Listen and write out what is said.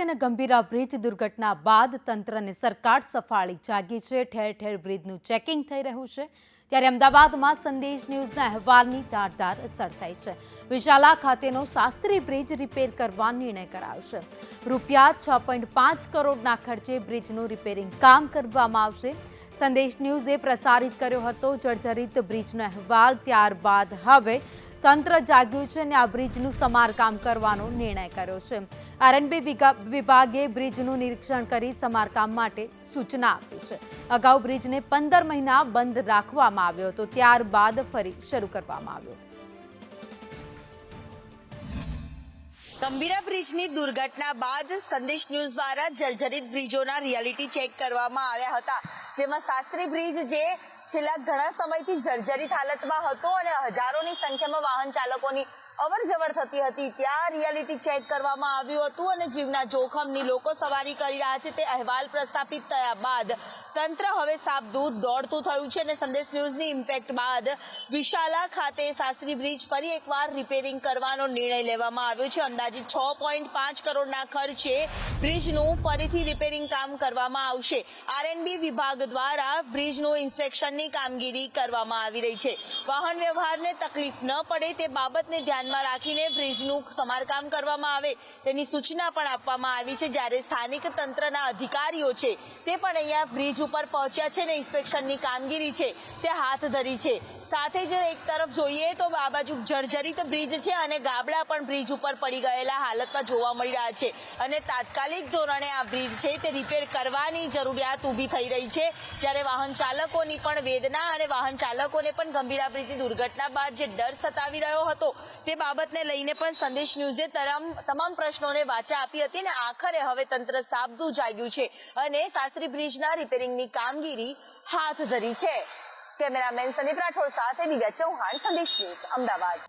અને ગંભીરા બ્રિજ દુર્ઘટના બાદ તંત્ર અને સરકાર સફાળી જાગી છે। ઠેર ઠેર બ્રિજનું ચેકિંગ થઈ રહ્યું છે। ત્યારે અમદાવાદમાં સંદેશ ન્યૂઝના અહેવાલની ધારદાર અસર થઈ છે। વિશાલા ખાતેનો શાસ્ત્રી બ્રિજ રિપેર કરવા નિર્ણય કરાયો છે। રૂપિયા 6.5 કરોડના ખર્ચે બ્રિજનું રિપેરિંગ કામ કરવામાં આવશે। સંદેશ ન્યૂઝે પ્રસારિત કર્યો હતો જર્જરિત બ્રિજનો અહેવાલ। ત્યારબાદ હવે તંત્ર જાગ્યું છે અને આ બ્રિજનું સમારકામ કરવાનો નિર્ણય કર્યો છે। આરએનબી વિભાગે બ્રિજનું નિરીક્ષણ કરી સમારકામ માટે સૂચના આપી છે। અગાઉ બ્રિજને 15 મહિના બંધ રાખવામાં આવ્યો હતો, ત્યારબાદ ફરી શરૂ કરવામાં આવ્યો। ગંભીરા બ્રિજની દુર્ઘટના બાદ સંદેશ ન્યૂઝ દ્વારા જર્જરિત બ્રિજોના રિયાલિટી ચેક કરવામાં આવ્યા હતા, જેમાં શાસ્ત્રી બ્રિજ જે છેલ્લા ઘણા સમયથી જર્જરિત હાલતમાં હતો અને હજારોની સંખ્યામાં વાહન ચાલકોની અવરજવર થતી હતી, ત્યાં રિયાલિટી ચેક કરવામાં આવ્યું હતું અને જીવના જોખમની લોકો સવારી કરી રહ્યા છે તે અહેવાલ પ્રસ્થાપિત થયા બાદ તંત્ર હવે સાબદૂત દોડતું થયું છે અને સંદેશ ન્યૂઝની ઇમ્પેક્ટ બાદ વિશાલા ખાતે શાસ્ત્રી બ્રિજ ફરી એકવાર રિપેરિંગ કરવાનો નિર્ણય લેવામાં આવ્યો છે। અંદાજિત 6.5 કરોડના ખર્ચે બ્રિજનું ફરીથી રિપેરિંગ કામ કરવામાં આવશે। આરએનબી વિભાગ દ્વારા બ્રિજનું ઇન્સ્પેક્શનની કામગીરી કરવામાં આવી રહી છે। વાહન વ્યવહારને તકલીફ ન પડે તે બાબતને ધ્યાનમાં રાખીને બ્રિજનું સમારકામ કરવામાં આવે તેની સૂચના પણ આપવામાં આવી છે। જ્યારે સ્થાનિક તંત્રના અધિકારીઓ છે તે પણ અહીંયા બ્રિજ ઉપર પહોંચ્યા છે અને ઇન્સ્પેક્શનની કામગીરી છે તે હાથ ધરી છે। સાથે જ એક તરફ જોઈએ તો આ બાજુ જર્જરિત બ્રિજ છે અને ગાબડા પણ બ્રિજ ઉપર પડી ગયેલા હાલતમાં જોવા મળી રહ્યા છે અને તાત્કાલિક ધોરણે આ બ્રિજ છે તે રિપેર કરવાની જરૂરિયાત ઊભી થઈ રહી છે। જ્યારે વાહન ચાલકોની પણ વેદના અને વાહન ચાલકોને પણ ગંભીરા બ્રિજની દુર્ઘટના બાદ જે ડર સતાવી રહ્યો હતો તે બાબતને લઈને પણ સંદેશ ન્યૂઝે તમામ પ્રશ્નોને વાચા આપી હતી અને આખરે હવે તંત્ર સાબદું જાગ્યું છે અને શાસ્ત્રી બ્રિજના રિપેરિંગની કામગીરી હાથ ધરી છે। કેમેરામેન સંદીપ રાઠોડ સાથે દિવ્યા ચૌહાણ, સંદેશ ન્યૂઝ, અમદાવાદ।